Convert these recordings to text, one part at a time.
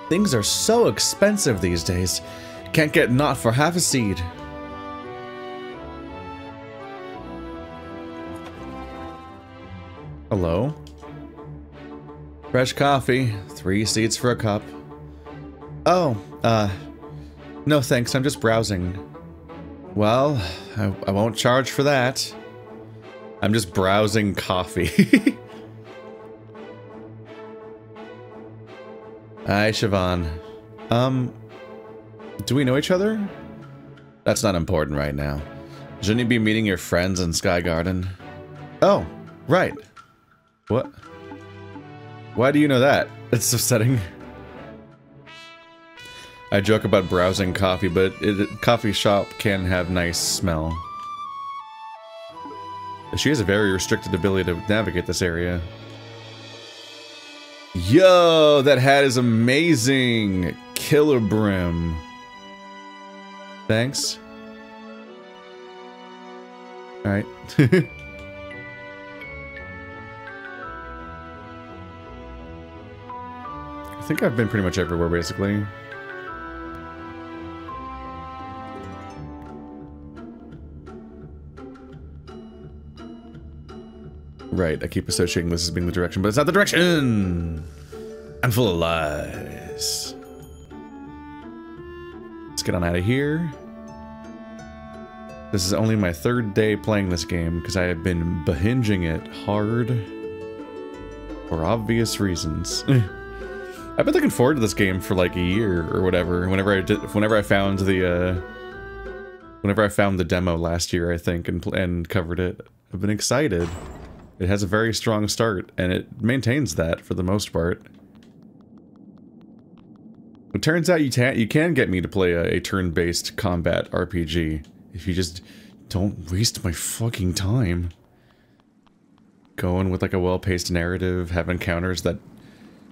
Things are so expensive these days. Can't get naught for half a seed. Hello? Fresh coffee. 3 seeds for a cup. Oh, no thanks, I'm just browsing. Well, I won't charge for that. I'm just browsing coffee. Hi, Siobhan. Do we know each other? That's not important right now. Shouldn't you be meeting your friends in Sky Garden? Oh, right. What? Why do you know that? It's upsetting. I joke about browsing coffee, but coffee shop can have nice smell. She has a very restricted ability to navigate this area. Yo, that hat is amazing! Killer brim. Thanks. Alright. I think I've been pretty much everywhere, basically. Right, I keep associating this as being the direction, but it's not the direction! I'm full of lies. Let's get on out of here. This is only my 3rd day playing this game, because I have been behinging it hard. For obvious reasons. I've been looking forward to this game for like a year or whatever. Whenever I found the demo last year, I think, and covered it, I've been excited. It has a very strong start, and it maintains that for the most part. It turns out you can get me to play a turn-based combat RPG if you just don't waste my fucking time. Going with like a well-paced narrative, have encounters that,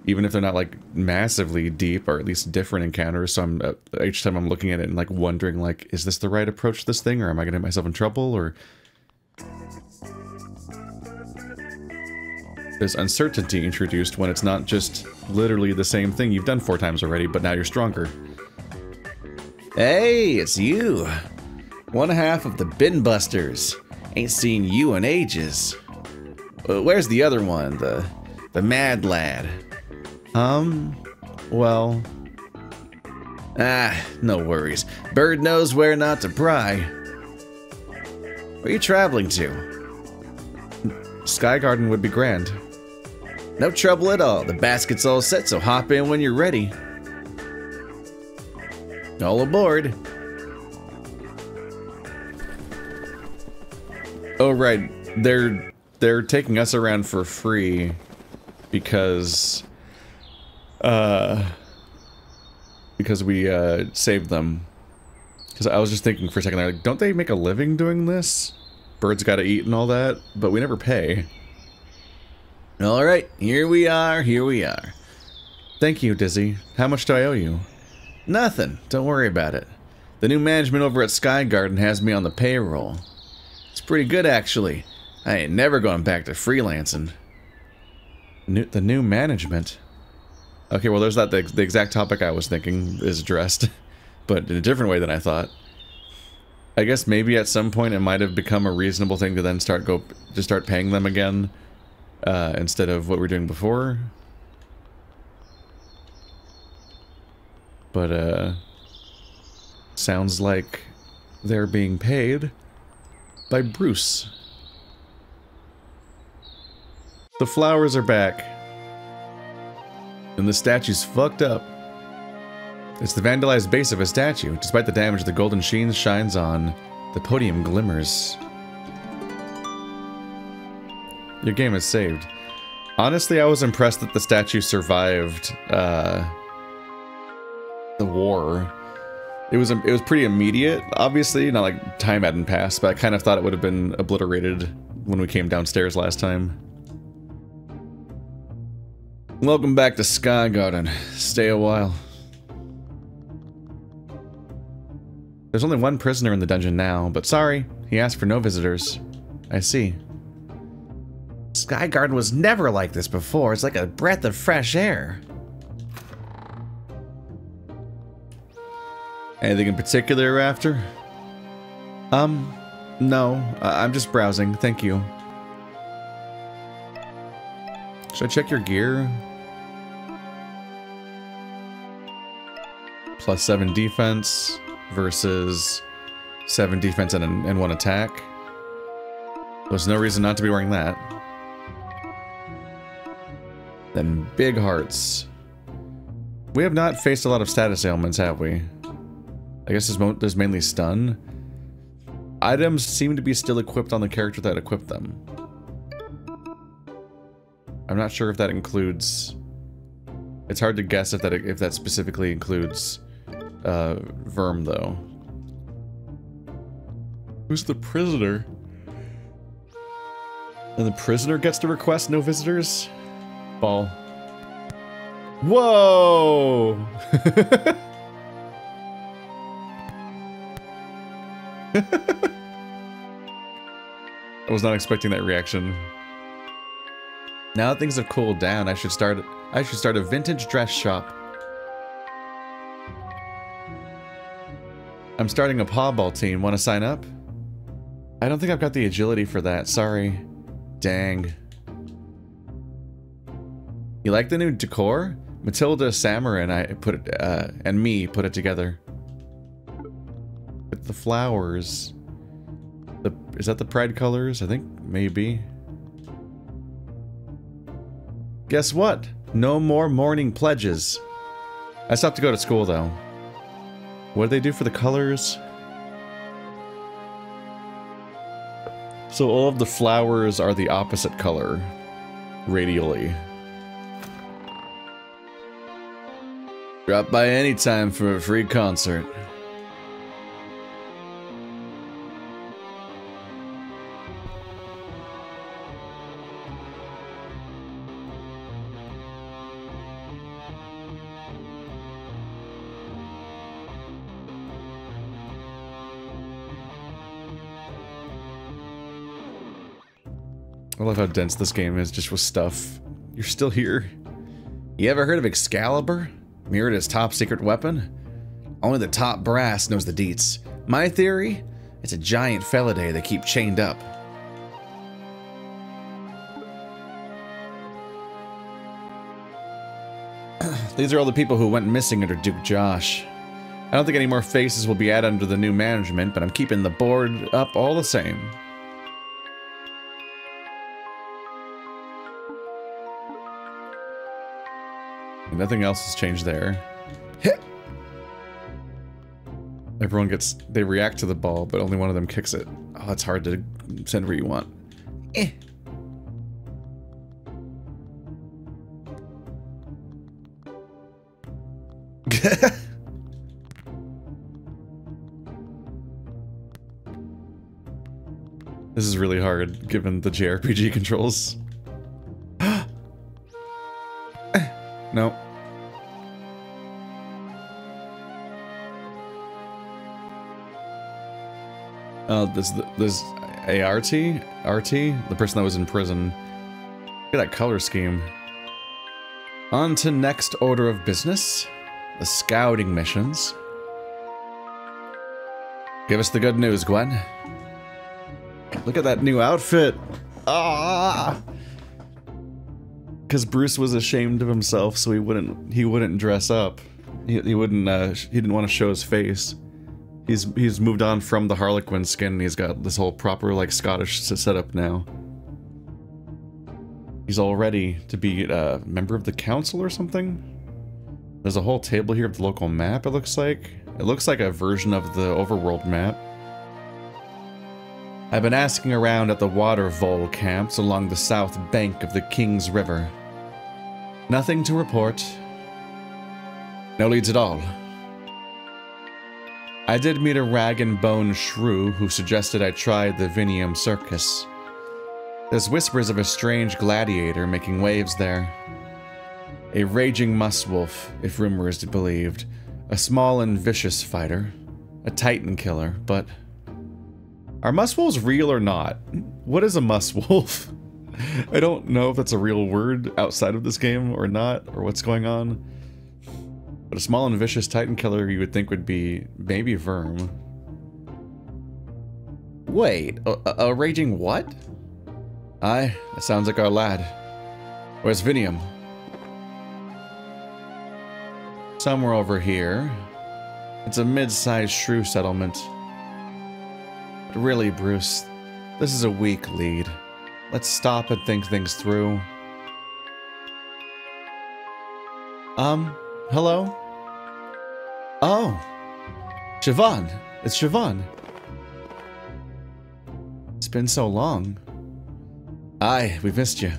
even if they're not like massively deep, or at least different encounters, so I'm each time I'm looking at it and like wondering like, is this the right approach to this thing, or am I gonna get myself in trouble, or there's uncertainty introduced when it's not just literally the same thing you've done 4 times already, but now you're stronger. Hey, it's you! One half of the Bin Busters. Ain't seen you in ages. Where's the other one, the mad lad? Well... no worries. Bird knows where not to pry. Where are you traveling to? Sky Garden would be grand. No trouble at all. The basket's all set, so hop in when you're ready. All aboard. Oh, right. They're taking us around for free because we saved them. Because I was just thinking for a second, like, don't they make a living doing this? Birds gotta eat and all that, but we never pay. Alright, here we are, here we are. Thank you, Dizzy. How much do I owe you? Nothing, don't worry about it. The new management over at Sky Garden has me on the payroll. It's pretty good, actually. I ain't never going back to freelancing. The new management? Okay, well there's that, the exact topic I was thinking is addressed, but in a different way than I thought. I guess maybe at some point it might have become a reasonable thing to then start paying them again, instead of what we were doing before. But sounds like they're being paid by Bruce. The flowers are back. And the statue's fucked up. It's the vandalized base of a statue. Despite the damage, the golden sheen shines on. The podium glimmers. Your game is saved. Honestly, I was impressed that the statue survived the war. It was pretty immediate, obviously, not like time hadn't passed, but I kind of thought it would have been obliterated when we came downstairs last time. Welcome back to Sky Garden. Stay a while. There's only one prisoner in the dungeon now, but sorry, he asked for no visitors. I see. Sky Garden was never like this before. It's like a breath of fresh air. Anything in particular you're after? No. I'm just browsing, thank you. Should I check your gear? +7 defense versus 7 defense and 1 attack. There's no reason not to be wearing that. Then big hearts. We have not faced a lot of status ailments, have we? I guess there's mainly stun. Items seem to be still equipped on the character that equipped them. I'm not sure if that includes... It's hard to guess if that specifically includes Verm, though. Who's the prisoner? And the prisoner gets to request no visitors? Ball. Whoa! I was not expecting that reaction. Now that things have cooled down, I should start a vintage dress shop. I'm starting a pawball team. Want to sign up? I don't think I've got the agility for that. Sorry. Dang. You like the new decor? Matilda, Samara, and I put it, and me put it together. With the flowers. Is that the pride colors? I think maybe. Guess what? No more morning pledges. I still have to go to school though. What do they do for the colors? So all of the flowers are the opposite color, radially. Drop by anytime for a free concert. I love how dense this game is just with stuff. You're still here. You ever heard of Excalibur? Mirrored his top secret weapon? Only the top brass knows the deets. My theory? It's a giant Felidae they keep chained up. These are all the people who went missing under Duke Josh. I don't think any more faces will be added under the new management, but I'm keeping the board up all the same. Nothing else has changed there. Everyone they react to the ball, but only one of them kicks it. Oh, it's hard to send where you want. This is really hard, given the JRPG controls. No. This ART? RT? The person that was in prison. Look at that color scheme. On to next order of business. The scouting missions. Give us the good news, Gwen. Look at that new outfit. Ah! Because Bruce was ashamed of himself, so he wouldn't dress up. He didn't want to show his face. He's moved on from the Harlequin skin, and he's got this whole proper, like, Scottish setup now. He's all ready to be a member of the council or something? There's a whole table here of the local map, it looks like. It looks like a version of the overworld map. I've been asking around at the water vole camps along the south bank of the King's River. Nothing to report. No leads at all. I did meet a rag-and-bone shrew who suggested I try the Vinium Circus. There's whispers of a strange gladiator making waves there. A raging musswolf, if rumor is believed. A small and vicious fighter. A titan killer, but... Are musswolves real or not? What is a musswolf? I don't know if that's a real word outside of this game or not, or what's going on. But a small and vicious titan killer you would think would be maybe Verm. Wait, a raging what? Aye, that sounds like our lad. Where's Vinium? Somewhere over here. It's a mid-sized shrew settlement. But really, Bruce, this is a weak lead. Let's stop and think things through. Hello? Oh! Siobhan! It's Siobhan! It's been so long. Aye, we've missed you.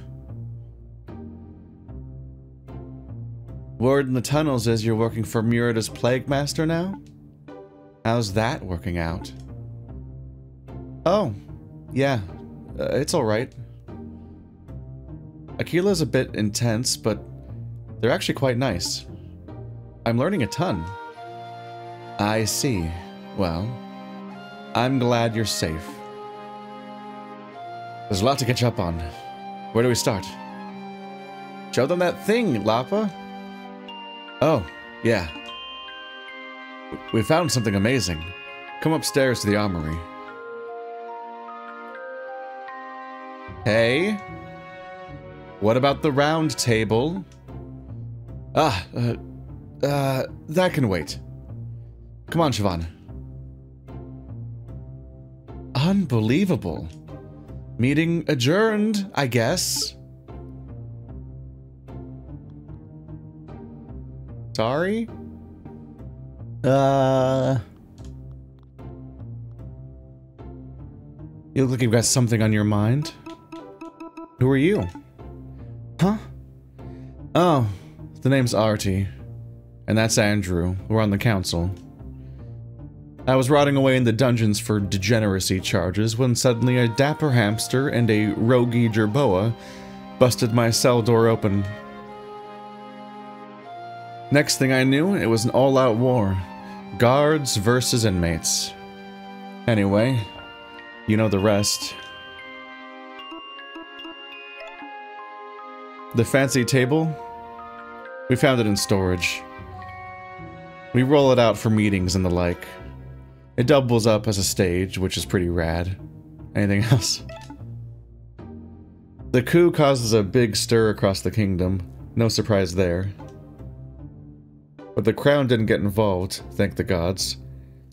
Word in the tunnels is you're working for Murida's Plague Master now? How's that working out? Oh, yeah, it's alright. Akila's a bit intense, but they're actually quite nice. I'm learning a ton. I see. Well, I'm glad you're safe. There's a lot to catch up on. Where do we start? Show them that thing, Lapa. Oh, yeah. We found something amazing. Come upstairs to the armory. Hey? What about the round table? That can wait. Come on, Siobhan. Unbelievable. Meeting adjourned, I guess. Sorry? You look like you've got something on your mind. Who are you? Huh? Oh, the name's Artie. And that's Andrew. We're on the council. I was rotting away in the dungeons for degeneracy charges when suddenly a dapper hamster and a roguey jerboa busted my cell door open. Next thing I knew, it was an all-out war. Guards versus inmates. Anyway, you know the rest. The fancy table? We found it in storage. We roll it out for meetings and the like. It doubles up as a stage, which is pretty rad. Anything else? The coup causes a big stir across the kingdom. No surprise there. But the crown didn't get involved, thank the gods.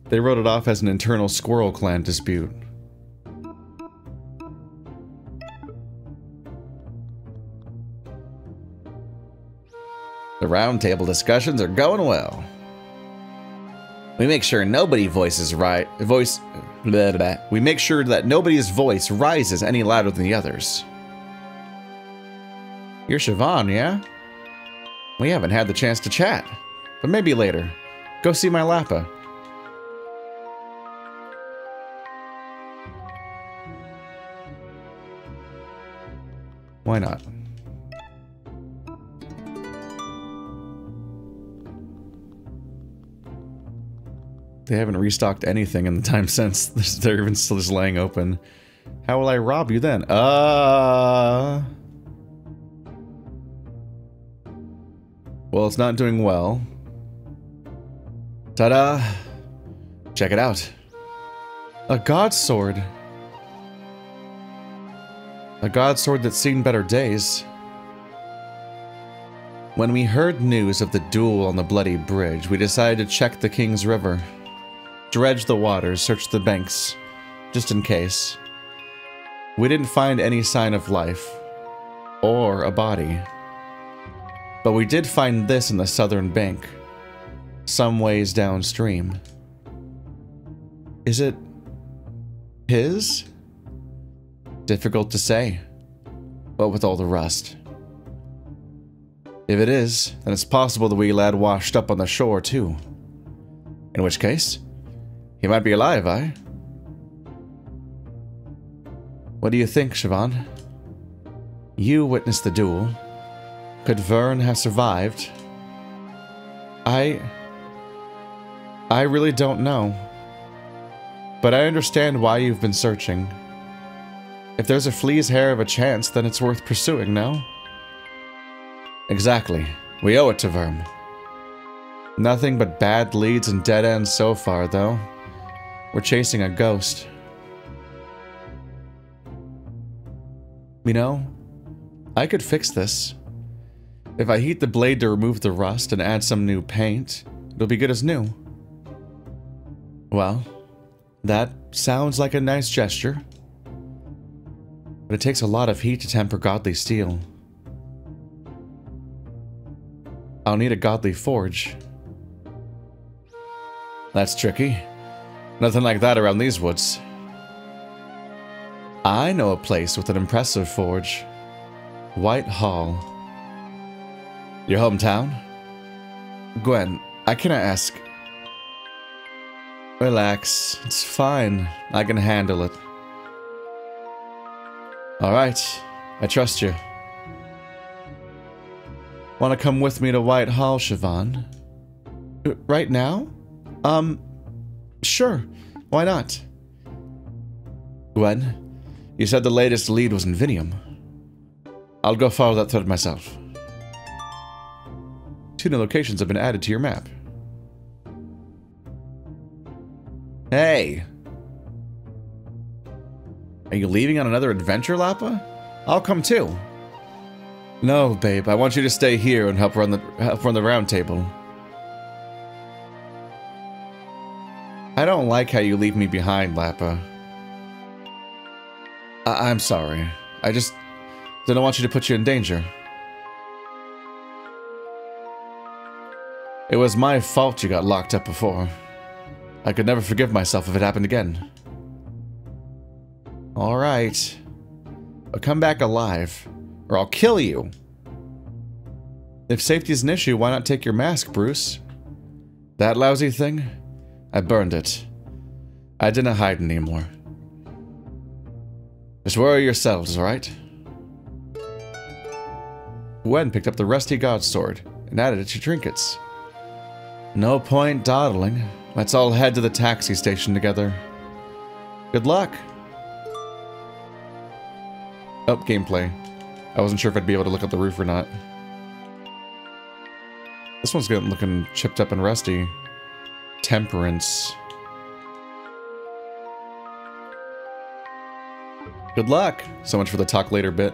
They wrote it off as an internal squirrel clan dispute. The round table discussions are going well. We make sure nobody voices We make sure that nobody's voice rises any louder than the others. You're Siobhan, yeah? We haven't had the chance to chat, but maybe later. Go see my Lappa. Why not? They haven't restocked anything in the time since. They're even still just laying open. How will I rob you then? Well, it's not doing well. Ta-da! Check it out. A god sword. A god sword that's seen better days. When we heard news of the duel on the Bloody Bridge, we decided to check the King's River. Dredge the waters, search the banks, just in case. We didn't find any sign of life, or a body. But we did find this in the southern bank, some ways downstream. Is it his? Difficult to say, what with all the rust. If it is, then it's possible the wee lad washed up on the shore too. In which case, he might be alive, eh? What do you think, Siobhan? You witnessed the duel. Could Vern have survived? I really don't know. But I understand why you've been searching. If there's a flea's hair of a chance, then it's worth pursuing, no? Exactly. We owe it to Verm. Nothing but bad leads and dead ends so far, though. We're chasing a ghost. You know, I could fix this. If I heat the blade to remove the rust and add some new paint, it'll be good as new. Well, that sounds like a nice gesture. But it takes a lot of heat to temper godly steel. I'll need a godly forge. That's tricky. Nothing like that around these woods. I know a place with an impressive forge. White Hall. Your hometown? Gwen, I cannot ask. Relax. It's fine. I can handle it. Alright. I trust you. Want to come with me to White Hall, Siobhan? Right now? Sure. Why not? Gwen, you said the latest lead was in Vinium. I'll go follow that thread myself. 2 new locations have been added to your map. Hey! Are you leaving on another adventure, Lappa? I'll come too. No, babe, I want you to stay here and help run the round table. I don't like how you leave me behind, Lappa. I'm sorry. I just didn't want you to put you in danger. It was my fault you got locked up before. I could never forgive myself if it happened again. Alright. But come back alive, or I'll kill you. If safety is an issue, why not take your mask, Bruce? That lousy thing? I burned it. I didn't hide anymore. Just worry yourselves, alright? Gwen picked up the rusty god sword and added it to trinkets. No point dawdling. Let's all head to the taxi station together. Good luck. Oh, gameplay. I wasn't sure if I'd be able to look up the roof or not. This one's looking chipped up and rusty. Temperance. Good luck. So much for the talk later bit.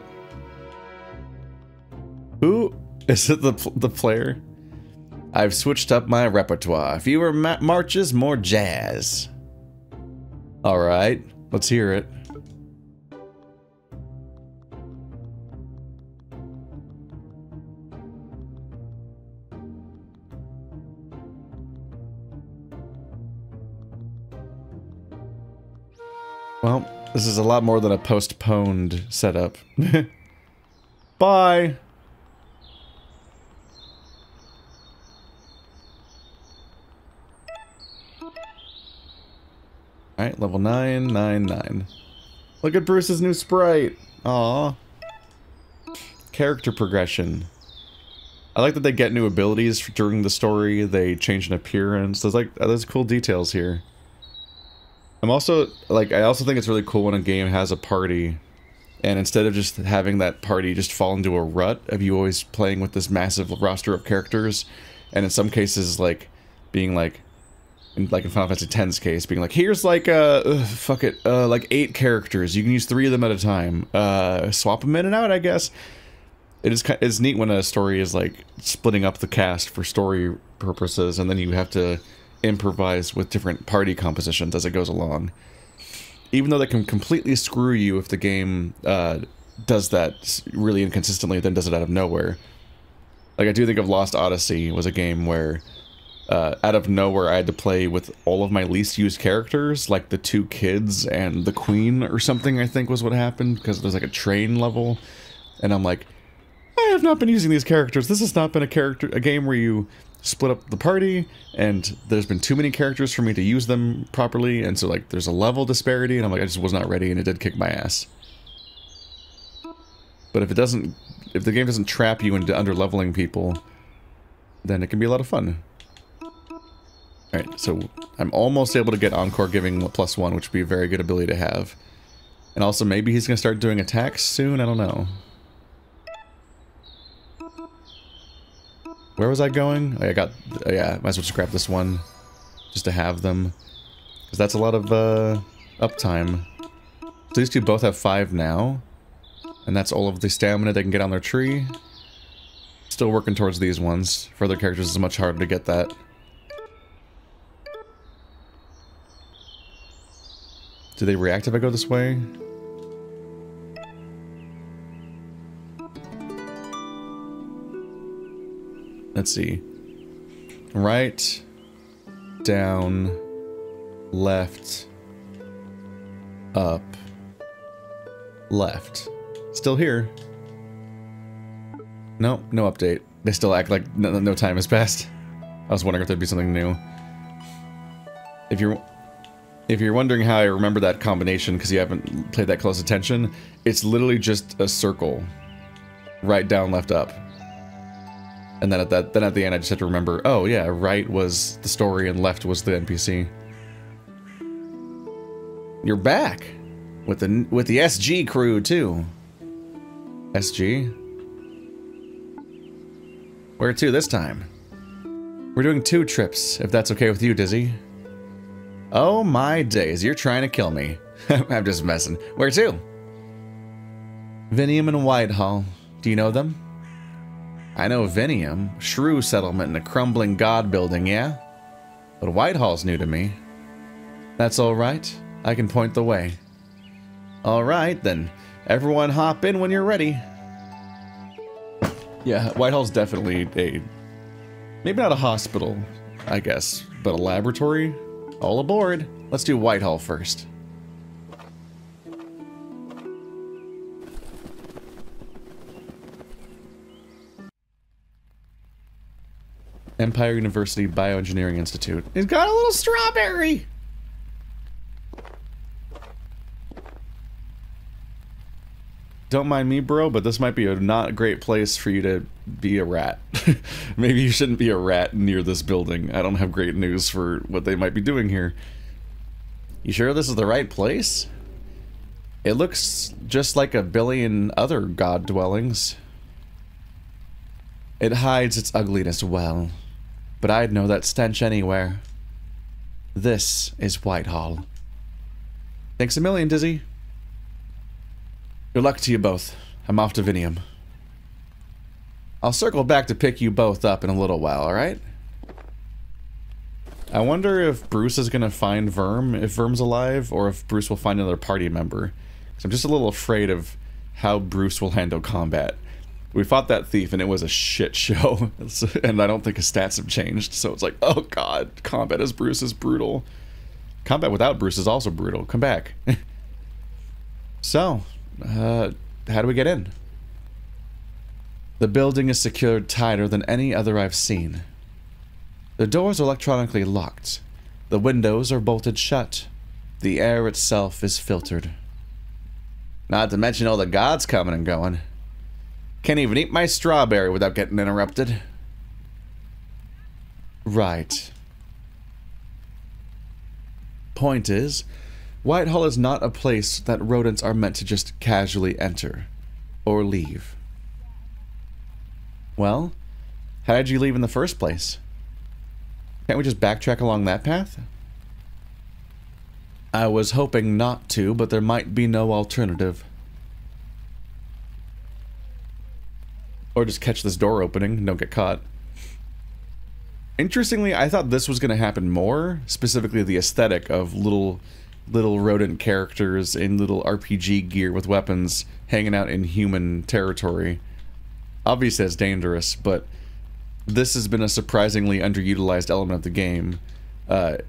Who is it? The player? I've switched up my repertoire. Fewer marches, more jazz. All right, let's hear it. Well, this is a lot more than a postponed setup. Bye! Alright, level 999. Look at Bruce's new sprite! Aww. Character progression. I like that they get new abilities during the story, they change an appearance. There's cool details here. I also think it's really cool when a game has a party, and instead of just having that party just fall into a rut of you always playing with this massive roster of characters, and in some cases, like, being like in Final Fantasy X's case, being like, here's like, like 8 characters, you can use 3 of them at a time, swap them in and out, I guess. It's neat when a story is, like, splitting up the cast for story purposes, and then you have to improvise with different party compositions as it goes along. Even though that can completely screw you if the game does that really inconsistently, then does it out of nowhere. Like, I do think of Lost Odyssey was a game where out of nowhere I had to play with all of my least used characters, like the 2 kids and the queen or something, I think was what happened, because there's like a train level, and I'm like, I have not been using these characters. This has not been a game where you split up the party, and there's been too many characters for me to use them properly, and so like there's a level disparity, and I'm like, I just was not ready, and it did kick my ass. But if the game doesn't trap you into under-leveling people, then it can be a lot of fun. Alright, so I'm almost able to get Encore giving +1, which would be a very good ability to have. And also maybe he's gonna start doing attacks soon, I don't know. Where was I going? Oh, I got... yeah, might as well just grab this one. Just to have them. Because that's a lot of, uptime. So these two both have 5 now. And that's all of the stamina they can get on their tree. Still working towards these ones. For other characters, it's much harder to get that. Do they react if I go this way? Let's see. Right, down, left, up, left. Still here. No, no update. They still act like no time has passed. I was wondering if there'd be something new. If you're wondering how I remember that combination because you haven't paid that close attention, it's literally just a circle. Right, down, left, up. And then at the end I just had to remember, oh yeah, right was the story and left was the NPC. You're back with the SG crew too. SG? Where to this time? We're doing 2 trips, if that's okay with you, Dizzy. Oh my days, you're trying to kill me. I'm just messing. Where to? Vinium and Whitehall. Do you know them? I know Vinium, shrew settlement in a crumbling god building, yeah? But Whitehall's new to me. That's alright. I can point the way. Alright, then. Everyone hop in when you're ready. Yeah, Whitehall's definitely a... maybe not a hospital, I guess, but a laboratory? All aboard. Let's do Whitehall first. Empire University Bioengineering Institute. It's got a little strawberry! Don't mind me, bro, but this might be a not great place for you to be a rat. Maybe you shouldn't be a rat near this building. I don't have great news for what they might be doing here. You sure this is the right place? It looks just like a billion other god dwellings. It hides its ugliness well, but I'd know that stench anywhere. This is Whitehall. Thanks a million, Dizzy. Good luck to you both. I'm off to Vinium. I'll circle back to pick you both up in a little while, alright? I wonder if Bruce is gonna find Verm, if Verm's alive, or if Bruce will find another party member. 'Cause I'm just a little afraid of how Bruce will handle combat. We fought that thief and it was a shit show, and I don't think his stats have changed, so it's like, oh god, combat as Bruce is brutal. Combat without Bruce is also brutal. Come back. So, how do we get in? The building is secured tighter than any other I've seen. The doors are electronically locked. The windows are bolted shut. The air itself is filtered. Not to mention all the gods coming and going. Can't even eat my strawberry without getting interrupted. Right. Point is, Whitehall is not a place that rodents are meant to just casually enter or leave. Well, how did you leave in the first place? Can't we just backtrack along that path? I was hoping not to, but there might be no alternative. Or just catch this door opening and don't get caught. Interestingly, I thought this was going to happen more, specifically the aesthetic of little rodent characters in little RPG gear with weapons hanging out in human territory. Obviously it's dangerous, but this has been a surprisingly underutilized element of the game. It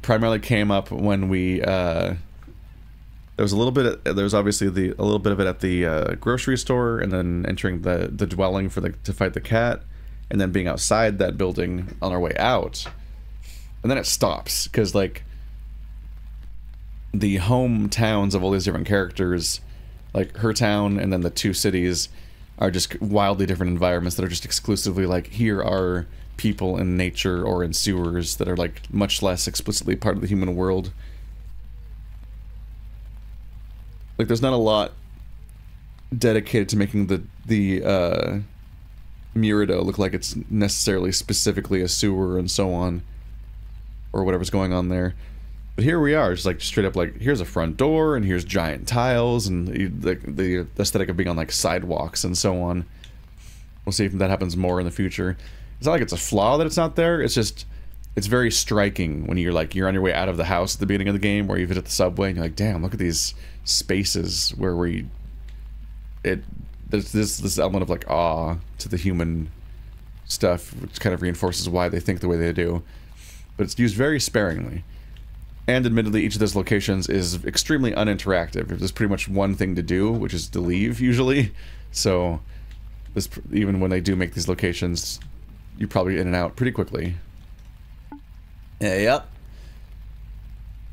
primarily came up when we there was obviously a little bit of it at the grocery store, and then entering the dwelling to fight the cat, and then being outside that building on our way out. And then it stops because like the hometowns of all these different characters, like her town and then the 2 cities, are just wildly different environments that are just exclusively like, here are people in nature or in sewers that are like much less explicitly part of the human world. Like there's not a lot dedicated to making the Murido look like it's necessarily specifically a sewer and so on. Or whatever's going on there. But here we are, just like straight up like, here's a front door, and here's giant tiles, and the aesthetic of being on like sidewalks and so on. We'll see if that happens more in the future. It's not like it's a flaw that it's not there, it's just, it's very striking when you're like, you're on your way out of the house at the beginning of the game, where you visit the subway, and you're like, damn, look at these spaces where there's this element of like awe to the human stuff, which kind of reinforces why they think the way they do. But it's used very sparingly. And admittedly, each of those locations is extremely uninteractive. There's pretty much one thing to do, which is to leave, usually. So, this, even when they do make these locations, you're probably in and out pretty quickly. Yep.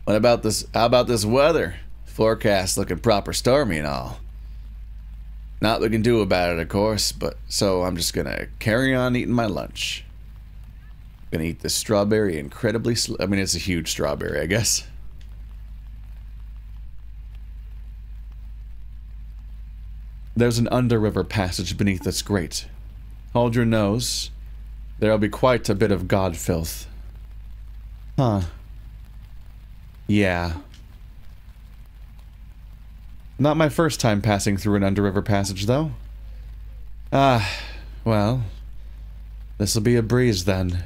What about this? How about this weather? Forecast looking proper stormy and all. Not what we can do about it, of course, but so I'm just gonna carry on eating my lunch. Gonna eat this strawberry incredibly I mean, it's a huge strawberry, I guess. There's an underriver passage beneath this grate. Hold your nose. There'll be quite a bit of god filth. Huh. Yeah. Not my first time passing through an underriver passage, though. Ah, well. This'll be a breeze, then.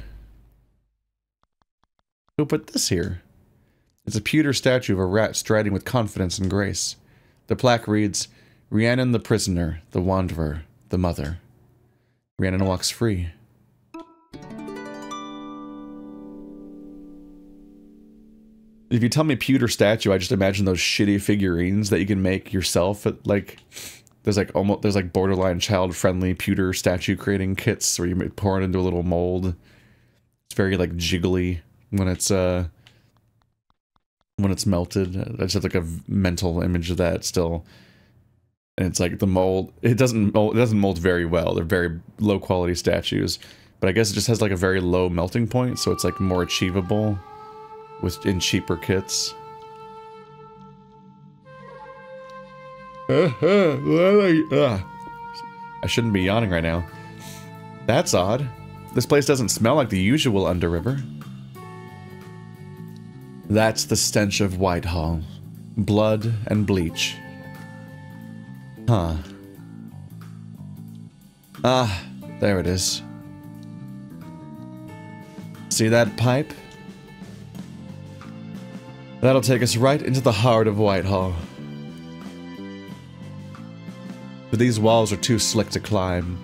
Who put this here? It's a pewter statue of a rat striding with confidence and grace. The plaque reads, Rhiannon the prisoner, the wanderer, the mother. Rhiannon walks free. If you tell me pewter statue, I just imagine those shitty figurines that you can make yourself at, like, there's like borderline child-friendly pewter statue creating kits where you pour it into a little mold. It's very like jiggly when it's melted. I just have like a mental image of that still. And it's like the mold, it doesn't mold very well. They're very low quality statues, but I guess it just has like a very low melting point, so it's like more achievable in cheaper kits. I shouldn't be yawning right now. That's odd. This place doesn't smell like the usual underriver. That's the stench of Whitehall. Blood and bleach. Huh. Ah, there it is. See that pipe? That'll take us right into the heart of Whitehall. But these walls are too slick to climb,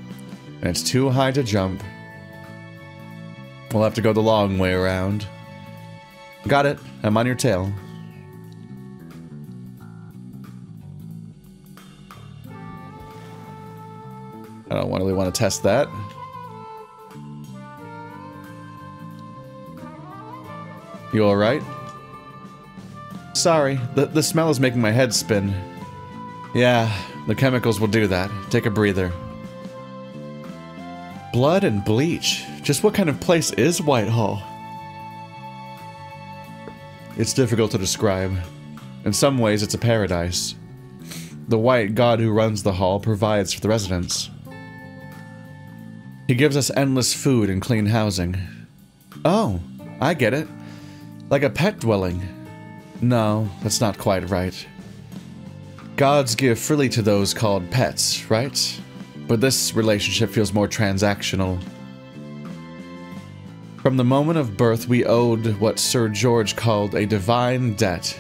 and it's too high to jump. We'll have to go the long way around. Got it. I'm on your tail. I don't really want to test that. You alright? Sorry, the smell is making my head spin. Yeah, the chemicals will do that. Take a breather. Blood and bleach. Just what kind of place is Whitehall? It's difficult to describe. In some ways, it's a paradise. The white god who runs the hall provides for the residents. He gives us endless food and clean housing. Oh, I get it. Like a pet dwelling. No, that's not quite right. Gods give freely to those called pets, right? But this relationship feels more transactional. From the moment of birth, we owed what Sir George called a divine debt.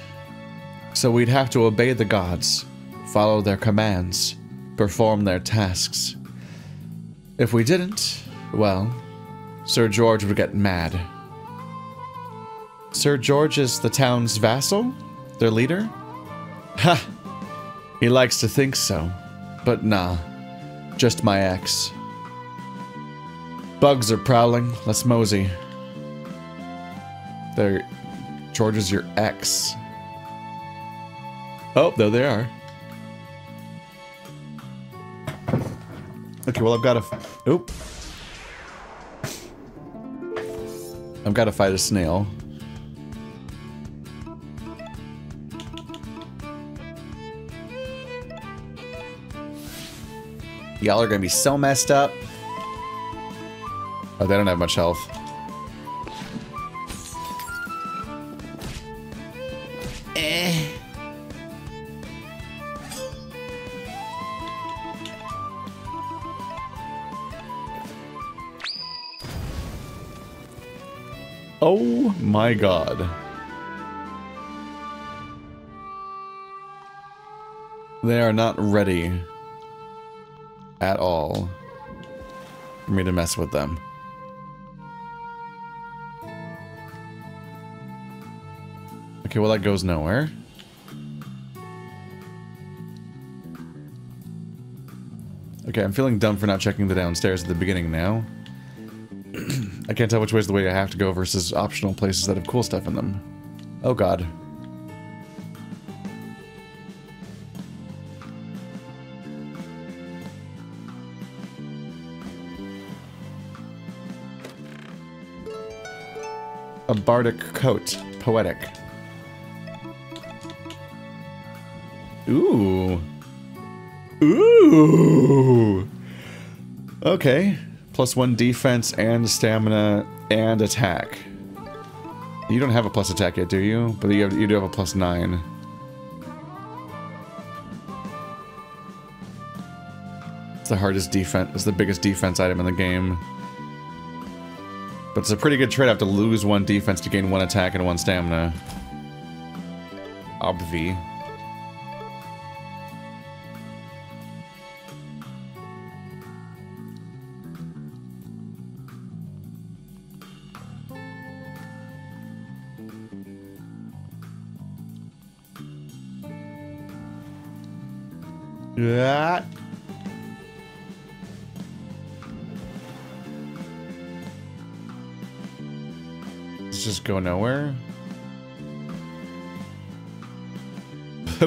So we'd have to obey the gods, follow their commands, perform their tasks. If we didn't, well, Sir George would get mad. Sir George is the town's vassal? Their leader? Ha! He likes to think so, but nah, just my ex. Bugs are prowling, let's mosey. George is your ex. Oh, there they are. Okay, well I've got to... Oop. I've got to fight a snail. Y'all are gonna be so messed up. Oh, they don't have much health. Oh my god. They are not ready at all for me to mess with them. Okay, well that goes nowhere. Okay, I'm feeling dumb for not checking the downstairs at the beginning now. I can't tell which way's the way I have to go versus optional places that have cool stuff in them. Oh god. A bardic coat. Poetic. Ooh. Ooh. Okay. +1 defense and stamina and attack. You don't have a plus attack yet, do you? But you do have a +9. It's the hardest defense. It's the biggest defense item in the game. But it's a pretty good trade-off to lose 1 defense to gain 1 attack and 1 stamina. Obvi. Yeah. Let's just go nowhere.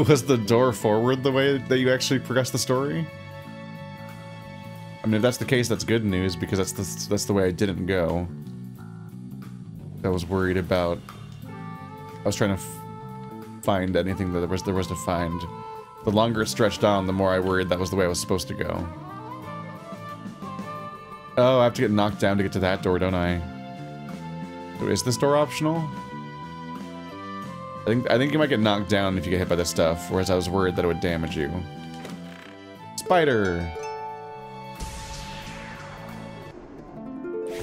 Was the door forward the way that you actually progress the story? I mean, if that's the case, that's good news because that's the way I didn't go. I was worried about. I was trying to find anything that there was to find. The longer it stretched on, the more I worried that was the way I was supposed to go. Oh, I have to get knocked down to get to that door, don't I? Is this door optional? I think you might get knocked down if you get hit by this stuff, whereas I was worried that it would damage you. Spider!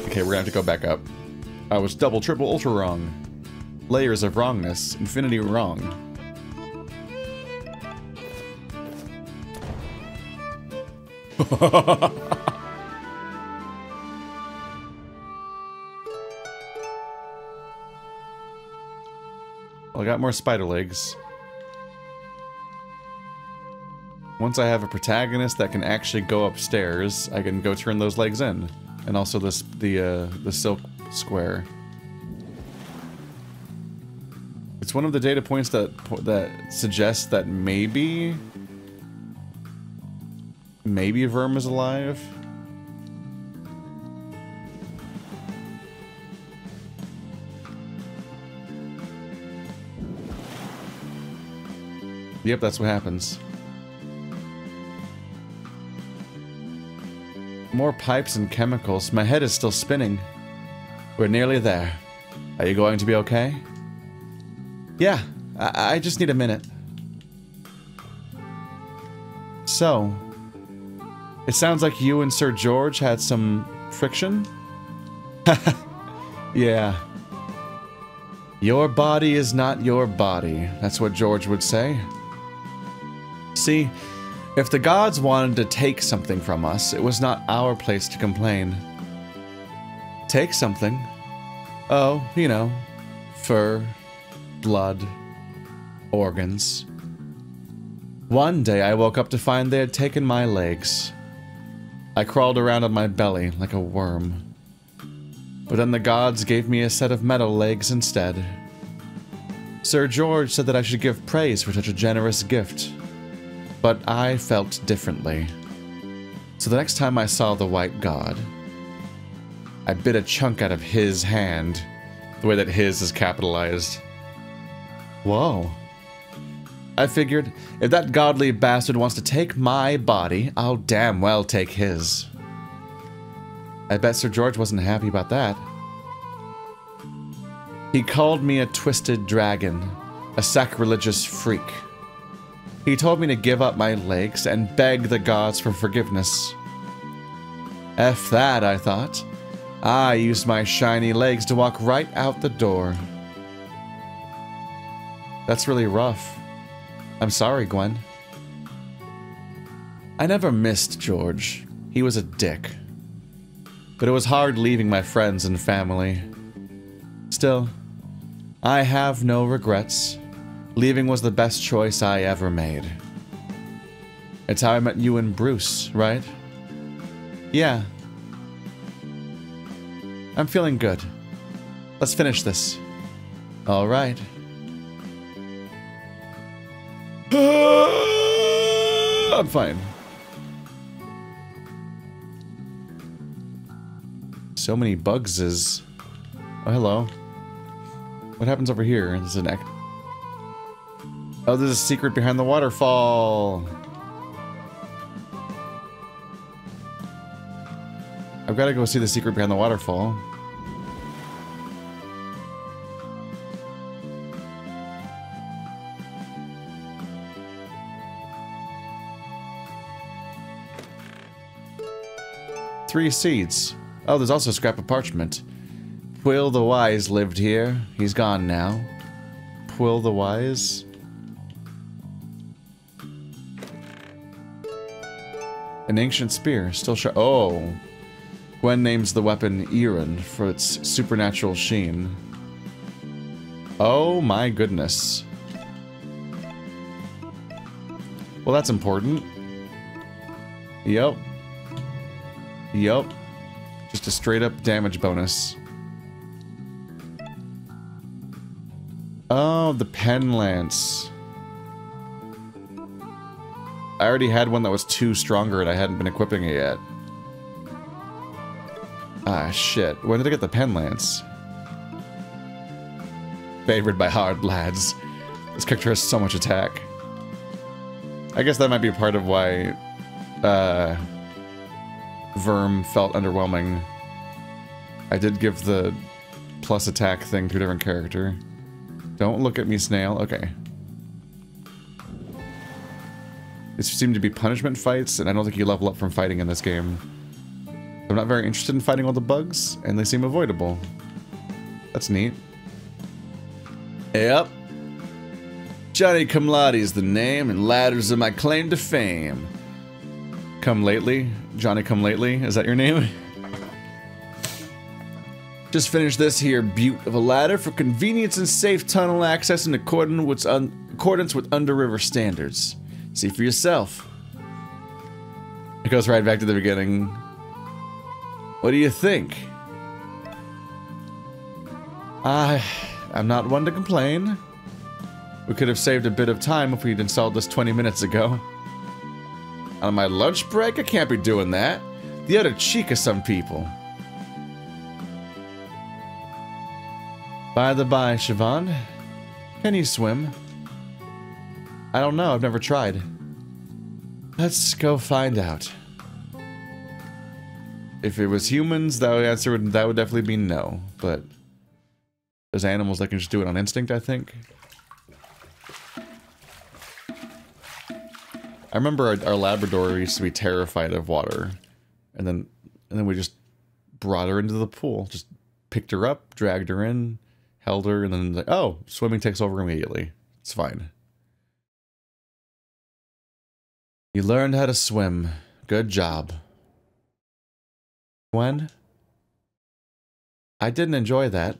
Okay, we're gonna have to go back up. I was double, triple, ultra wrong. Layers of wrongness. Infinity wrong. I got more spider legs. Once I have a protagonist that can actually go upstairs, I can go turn those legs in. And also the silk square. It's one of the data points that suggests that maybe Verm is alive. Yep, that's what happens. More pipes and chemicals. My head is still spinning. We're nearly there. Are you going to be okay? Yeah, I just need a minute. So, it sounds like you and Sir George had some friction? Yeah. Your body is not your body. That's what George would say. See, if the gods wanted to take something from us, it was not our place to complain. Take something. Oh, you know, fur, blood, organs. One day I woke up to find they had taken my legs. I crawled around on my belly like a worm. But then the gods gave me a set of metal legs instead. Sir George said that I should give praise for such a generous gift. But I felt differently. So the next time I saw the white god, I bit a chunk out of his hand, the way that his is capitalized. Whoa. I figured, if that godly bastard wants to take my body, I'll damn well take his. I bet Sir George wasn't happy about that. He called me a twisted dragon, a sacrilegious freak. He told me to give up my legs and beg the gods for forgiveness. F that, I thought. I used my shiny legs to walk right out the door. That's really rough. I'm sorry, Gwen. I never missed George. He was a dick. But it was hard leaving my friends and family. Still, I have no regrets. Leaving was the best choice I ever made. It's how I met you and Bruce, right? Yeah. I'm feeling good. Let's finish this. All right. I'm fine. So many bugses. Oh, hello. What happens over here? There's an egg. Oh, there's a secret behind the waterfall. I've got to go see the secret behind the waterfall. Three seeds. Oh, there's also a scrap of parchment. Quill the Wise lived here. He's gone now. Quill the Wise. An ancient spear. Still sharp. Oh. Gwen names the weapon Iran for its supernatural sheen. Oh my goodness. Well, that's important. Yep. Yup. Just a straight up damage bonus. Oh, the pen lance. I already had one that was 2 stronger and I hadn't been equipping it yet. Ah, shit. When did I get the pen lance? Favored by hard lads. This character has so much attack. I guess that might be a part of why, Verm felt underwhelming. I did give the plus attack thing to a different character. Don't look at me, snail. Okay. These seem to be punishment fights, and I don't think you level up from fighting in this game. I'm not very interested in fighting all the bugs, and they seem avoidable. That's neat. Yep. Johnny Come Lately's the name, and ladders are my claim to fame. Come Lately? Johnny Come Lately? Is that your name? Just finished this here butte of a ladder for convenience and safe tunnel access in accordance with Underriver standards. See for yourself. It goes right back to the beginning. What do you think? I'm not one to complain. We could have saved a bit of time if we'd installed this 20 minutes ago. On my lunch break? I can't be doing that. The utter cheek of some people. By the by, Siobhan, can you swim? I don't know, I've never tried. Let's go find out. If it was humans, that would definitely be no, but there's animals that can just do it on instinct, I think. I remember our Labrador used to be terrified of water, and then we just brought her into the pool, just picked her up, dragged her in, held her, and then like, oh, swimming takes over immediately. It's fine. You learned how to swim. Good job. Gwen? I didn't enjoy that.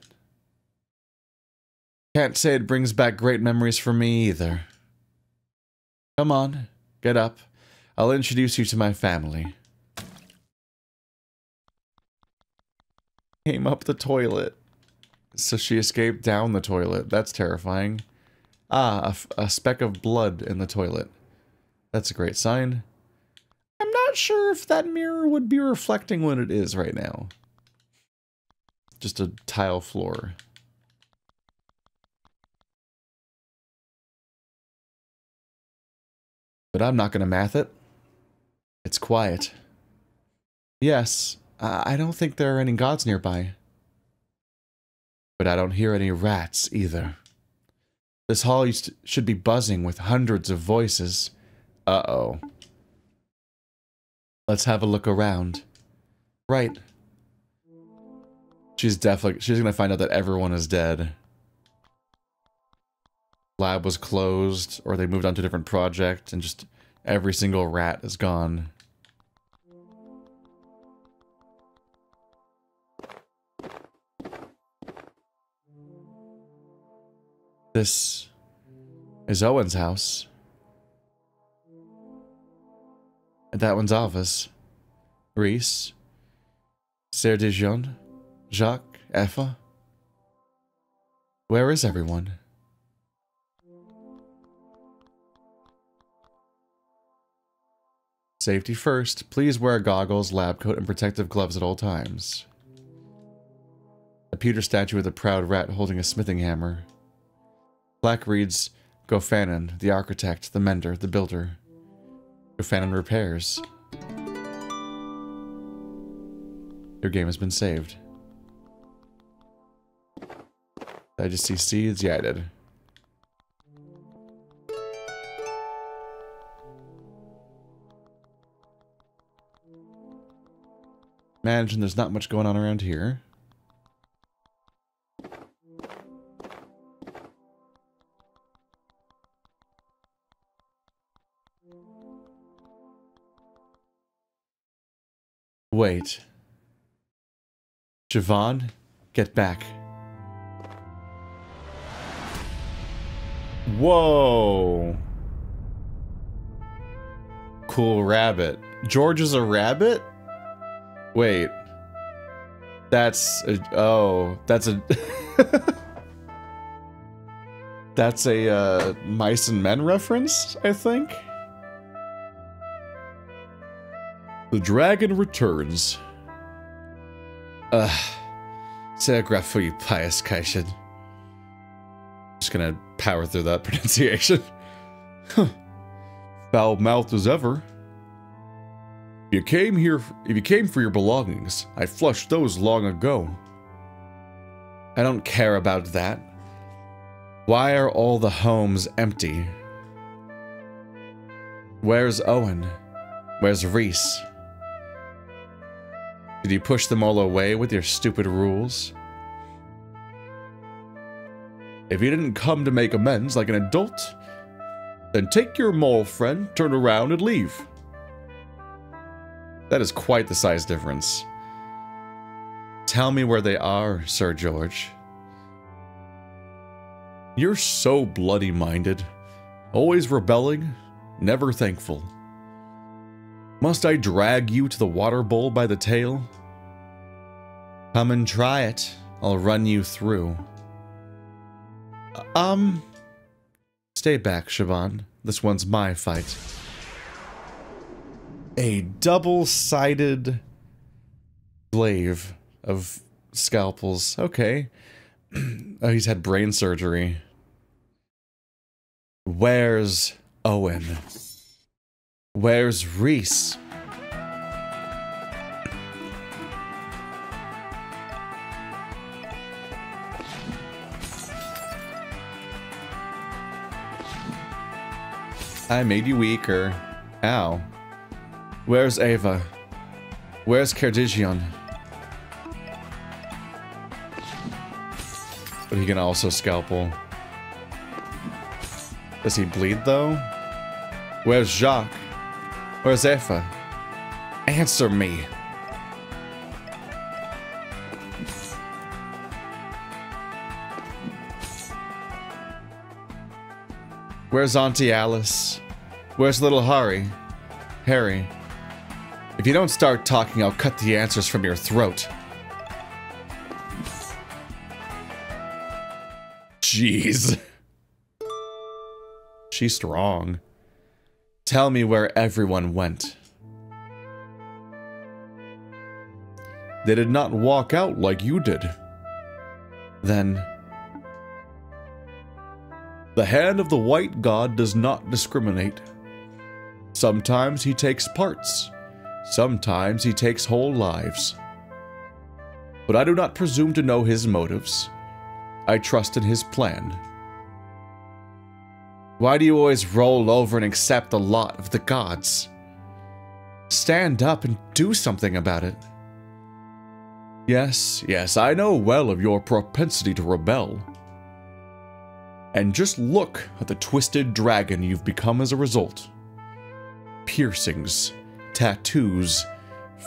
Can't say it brings back great memories for me either. Come on. Get up. I'll introduce you to my family. Came up the toilet. So she escaped down the toilet. That's terrifying. Ah, a speck of blood in the toilet. That's a great sign. I'm not sure if that mirror would be reflecting what it is right now. Just a tile floor. But I'm not gonna math it. It's quiet. Yes, I don't think there are any gods nearby. But I don't hear any rats either. This hall should be buzzing with hundreds of voices. Uh-oh. Let's have a look around. Right. She's gonna find out that everyone is dead. Lab was closed, or they moved on to a different project, and just every single rat is gone. This is Owen's house. And that one's Ava's. Reese. Serdijon. Jacques. Effa. Where is everyone? Safety first. Please wear goggles, lab coat, and protective gloves at all times. A pewter statue with a proud rat holding a smithing hammer. Plaque reads, Gofanon, the architect, the mender, the builder. Gofanon repairs. Your game has been saved. Did I just see seeds? Yeah, I did. Imagine there's not much going on around here. Wait. Siobhan, get back. Whoa. Cool rabbit. George is a rabbit? Wait. That's a... Oh, that's a... That's a, Mice and Men reference, I think? The dragon returns. Telegraph for you, pious Kaishin. Just gonna power through that pronunciation. Foul-mouthed as ever. If you came for your belongings, I flushed those long ago. I don't care about that. Why are all the homes empty? Where's Owen? Where's Reese? Did you push them all away with your stupid rules? If you didn't come to make amends like an adult, then take your mole friend, turn around, and leave. That is quite the size difference. Tell me where they are, Sir George. You're so bloody-minded. Always rebelling, never thankful. Must I drag you to the water bowl by the tail? Come and try it. I'll run you through. Stay back, Siobhan. This one's my fight. A double-sided glaive of scalpels. Okay. Oh, he's had brain surgery. Where's Owen? Where's Reese? I made you weaker. Ow. Where's Ava? Where's Cardigion? But he can also scalpel. Does he bleed though? Where's Jacques? Where's Eva? Answer me. Where's Auntie Alice? Where's little Harry? If you don't start talking, I'll cut the answers from your throat. Jeez. She's strong. Tell me where everyone went. They did not walk out like you did. Then... The hand of the white god does not discriminate. Sometimes he takes parts. Sometimes he takes whole lives. but I do not presume to know his motives. I trust in his plan. Why do you always roll over and accept the lot of the gods? Stand up and do something about it. Yes, yes, I know well of your propensity to rebel. And just look at the twisted dragon you've become as a result. Piercings, tattoos,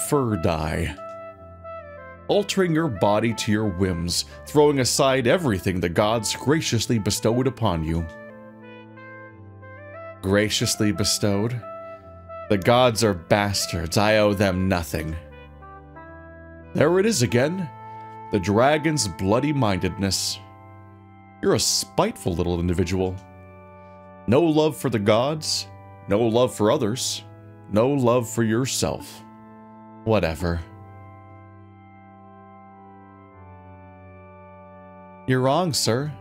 fur dye. Altering your body to your whims, throwing aside everything the gods graciously bestowed upon you. Graciously bestowed? The gods are bastards, I owe them nothing. There it is again, the dragon's bloody-mindedness. You're a spiteful little individual. No love for the gods, no love for others, no love for yourself. Whatever. You're wrong, sir.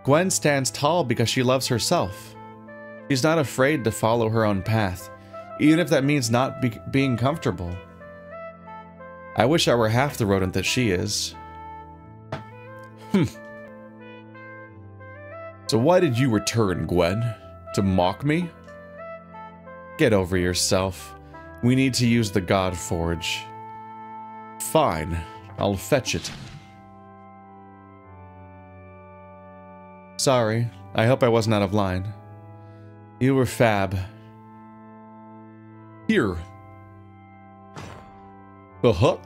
Gwen stands tall because she loves herself. She's not afraid to follow her own path, even if that means not being comfortable. I wish I were half the rodent that she is. So why did you return, Gwen? To mock me? Get over yourself. We need to use the God Forge. Fine, I'll fetch it. Sorry, I hope I wasn't out of line. You were fab. Here. Uh-huh.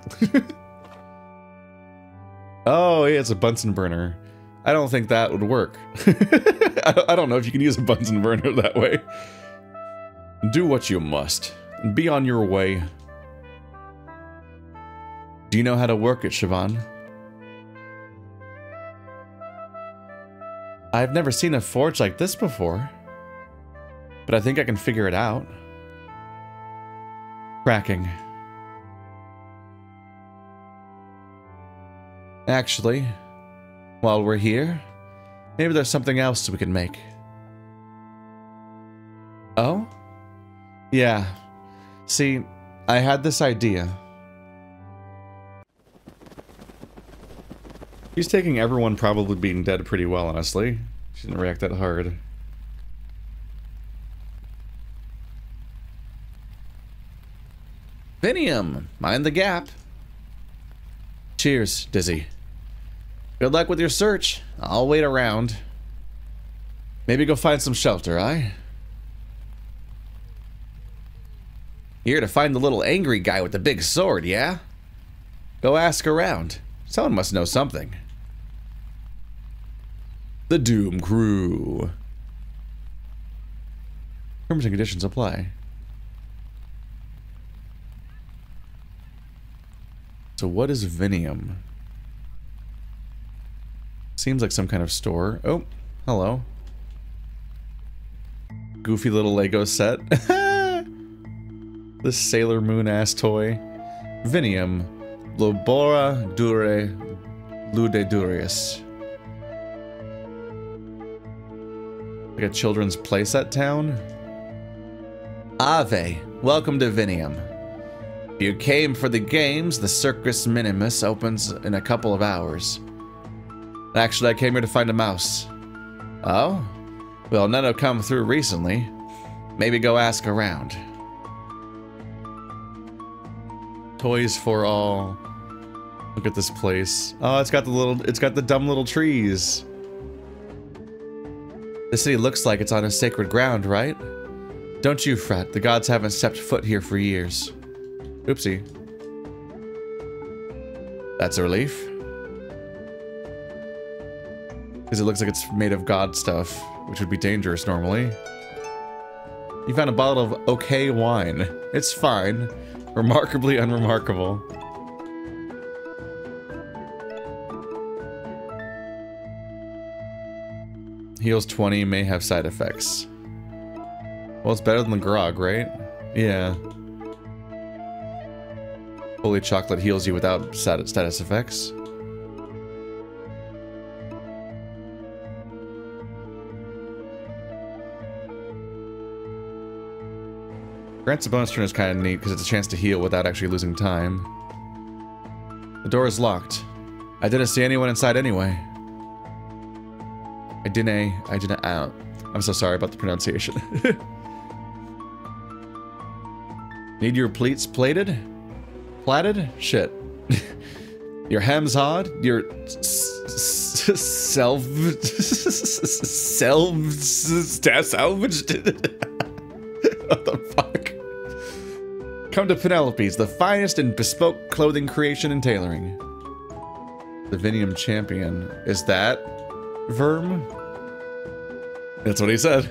Oh, yeah, it's a Bunsen burner. I don't think that would work. I don't know if you can use a Bunsen burner that way. Do what you must. Be on your way. Do you know how to work it, Siobhan? I've never seen a forge like this before. But I think I can figure it out. Cracking. Actually, while we're here, maybe there's something else we can make. Oh? Yeah. See, I had this idea. He's taking everyone probably being dead pretty well, honestly. She didn't react that hard. Vinium, mind the gap. Cheers, Dizzy. Good luck with your search. I'll wait around. Maybe go find some shelter, aye? Here to find the little angry guy with the big sword, yeah? Go ask around. Someone must know something. The Doom Crew. Terms and conditions apply. So what is Vinium? Seems like some kind of store. Oh, hello. Goofy little Lego set. This Sailor Moon ass toy. Vinium. Lobora dure lude durius. Like a children's playset town? Ave, welcome to Vinium. If you came for the games, the Circus Minimus opens in a couple of hours. Actually, I came here to find a mouse. Oh? Well, none have come through recently. Maybe go ask around. Toys for all. Look at this place. Oh, it's got the dumb little trees. The city looks like it's on a sacred ground, right? Don't you fret, the gods haven't stepped foot here for years. Oopsie. That's a relief. Because it looks like it's made of god stuff, which would be dangerous normally. You found a bottle of okay wine. It's fine. Remarkably unremarkable. Heals 20, may have side effects. Well, it's better than the grog, right? Yeah. Holy chocolate heals you without status effects. Grants a bonus turn is kind of neat because it's a chance to heal without actually losing time. The door is locked. I didn't see anyone inside anyway. I didn't, I'm so sorry about the pronunciation. Need your pleats plated? Platted? Shit. Your hem's hard? Your salvaged? What the fuck? Come to Penelope's, the finest in bespoke clothing creation and tailoring. The Vinium champion. Is that Verm? That's what he said.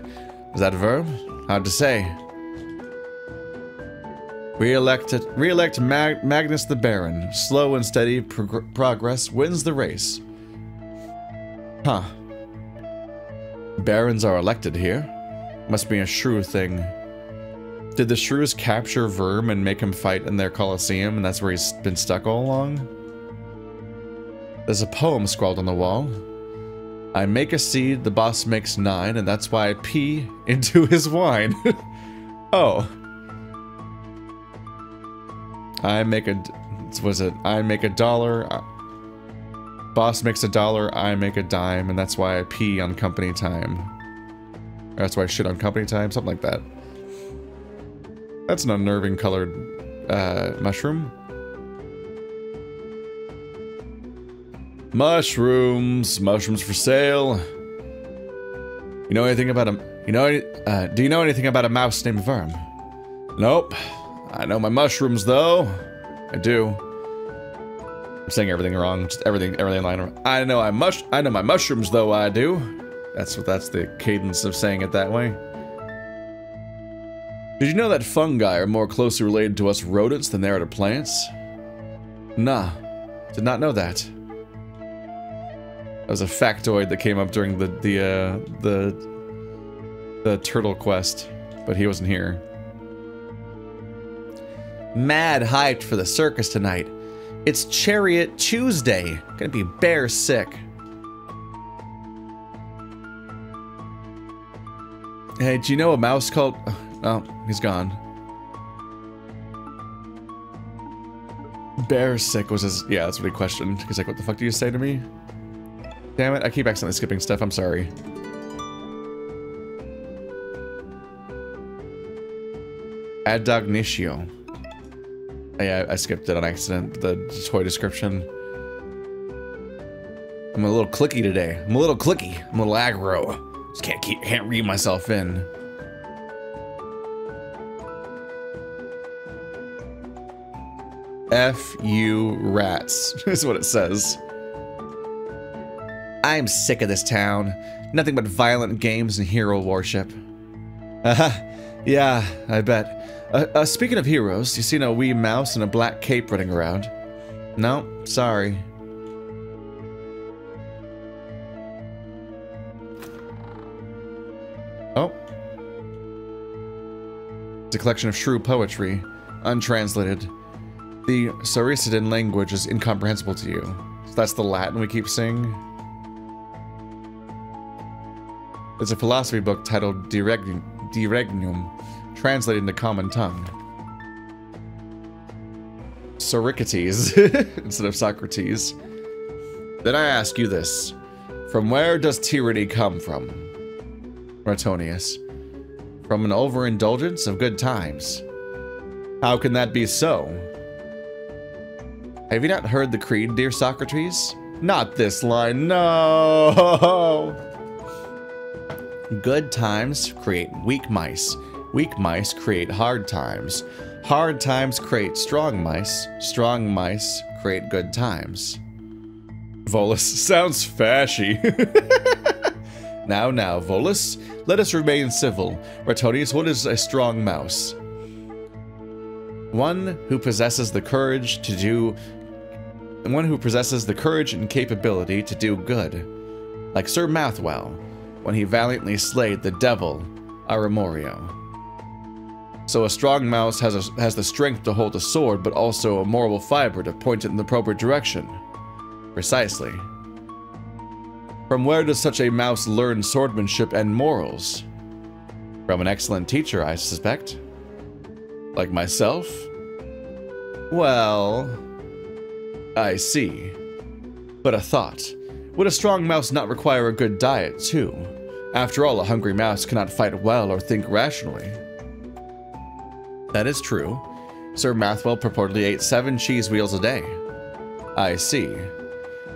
Is that Verm? Hard to say. Re-elect Magnus the Baron. Slow and steady progress wins the race. Huh. Barons are elected here. Must be a shrew thing. Did the shrews capture Verm and make him fight in their coliseum, and that's where he's been stuck all along? There's a poem scrawled on the wall. I make a seed, the boss makes 9, and that's why I pee into his wine. Oh. I make a dollar. Boss makes $1, I make a dime, and that's why I pee on company time. Or that's why I shit on company time, something like that. That's an unnerving colored mushroom. Mushrooms for sale. You know anything about a? Do you know anything about a mouse named Verm? Nope. I know my mushrooms though. I do. I'm saying everything wrong. Just everything line wrong. I know my mushrooms though. I do. That's the cadence of saying it that way. Did you know that fungi are more closely related to us rodents than they are to plants? Nah, did not know that. That was a factoid that came up during the turtle quest, but he wasn't here. Mad hyped for the circus tonight. It's Chariot Tuesday. Gonna be bear sick. Hey, do you know a mouse called... Oh, he's gone. Bear sick was his... Yeah, that's what he questioned. He's like, what the fuck do you say to me? Damn it, I keep accidentally skipping stuff. I'm sorry. Adagnitio. Yeah, I skipped it on accident, the toy description. I'm a little clicky today. I'm a little clicky. I'm a little aggro. Just can't read myself in. F you rats is what it says. I'm sick of this town. Nothing but violent games and hero worship. Yeah, I bet. Speaking of heroes, you seen a wee mouse in a black cape running around? No, sorry. Oh. It's a collection of shrew poetry, untranslated. The Saricidan language is incomprehensible to you. So that's the Latin we keep saying. There's a philosophy book titled De Regnum, translated into common tongue. Soricates instead of Socrates. Then I ask you this. From where does tyranny come from? Rotonius. From an overindulgence of good times. How can that be so? Have you not heard the creed, dear Socrates? Not this line, no! Good times create weak mice. Weak mice create hard times. Hard times create strong mice. Strong mice create good times. Volus sounds fashy. Now, Volus, let us remain civil. Rotonius, what is a strong mouse? One who possesses the courage to do... One who possesses the courage and capability to do good. Like Sir Mouthwell, when he valiantly slayed the devil, Aramorio. So a strong mouse has the strength to hold a sword, but also a moral fiber to point it in the proper direction. Precisely. From where does such a mouse learn swordsmanship and morals? From an excellent teacher, I suspect. Like myself? Well... I see. But a thought. Would a strong mouse not require a good diet, too? After all, a hungry mouse cannot fight well or think rationally. That is true. Sir Mathwell purportedly ate 7 cheese wheels a day. I see.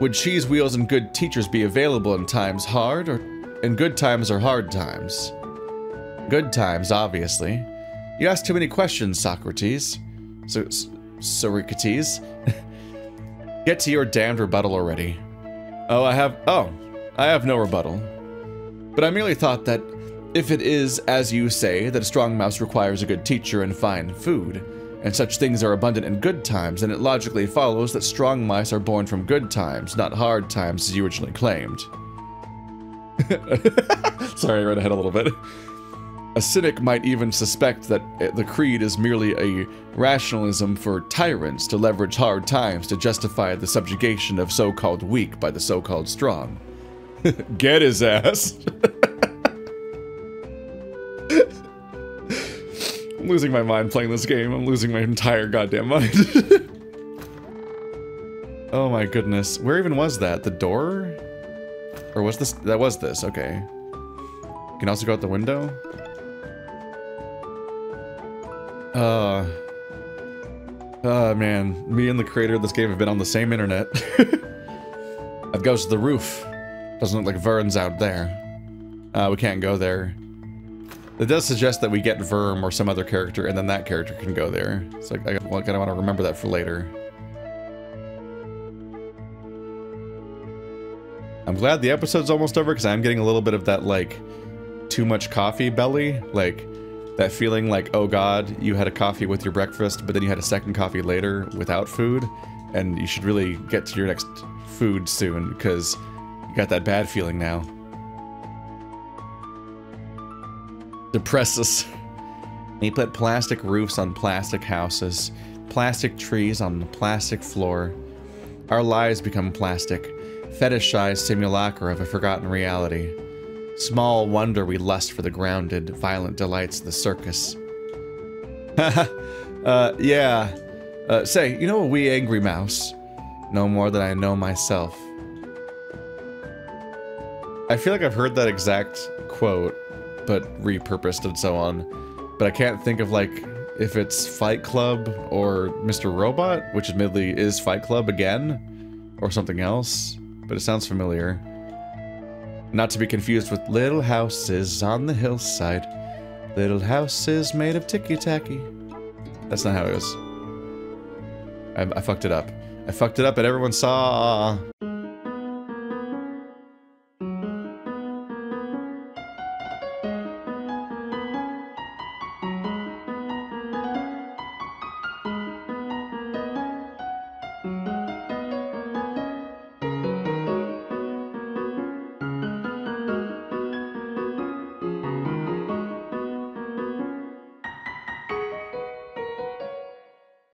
Would cheese wheels and good teachers be available in times hard or in good times or hard times? Good times, obviously. You ask too many questions, Socrates. Socrates. Get to your damned rebuttal already. I have no rebuttal. But I merely thought that if it is, as you say, that a strong mouse requires a good teacher and fine food, and such things are abundant in good times, then it logically follows that strong mice are born from good times, not hard times as you originally claimed. Sorry, I read ahead a little bit. A cynic might even suspect that the creed is merely a rationalism for tyrants to leverage hard times to justify the subjugation of so-called weak by the so-called strong. Get his ass. I'm losing my mind playing this game. I'm losing my entire goddamn mind. Oh my goodness. Where even was that? The door? Or was this? That was this. Okay. You can also go out the window? Man. Me and the creator of this game have been on the same internet. I've goes to the roof. Doesn't look like Vern's out there. We can't go there. It does suggest that we get Verm or some other character, and then that character can go there. So I kind of want to remember that for later. I'm glad the episode's almost over, because I'm getting a little bit of that, like, too much coffee belly. Like, that feeling like, oh god, you had a coffee with your breakfast, but then you had a second coffee later without food, and you should really get to your next food soon, because you got that bad feeling now. Depresses. We put plastic roofs on plastic houses, plastic trees on the plastic floor. Our lives become plastic, fetishized simulacra of a forgotten reality. Small wonder we lust for the grounded, violent delights of the circus. Yeah. Say, you know a wee angry mouse? No more than I know myself. I feel like I've heard that exact quote, but repurposed and so on. But I can't think of, like, if it's Fight Club or Mr. Robot, which admittedly is Fight Club again, or something else, but it sounds familiar. Not to be confused with Little Houses on the Hillside. Little houses made of ticky-tacky. That's not how it goes. I fucked it up. I fucked it up and everyone saw.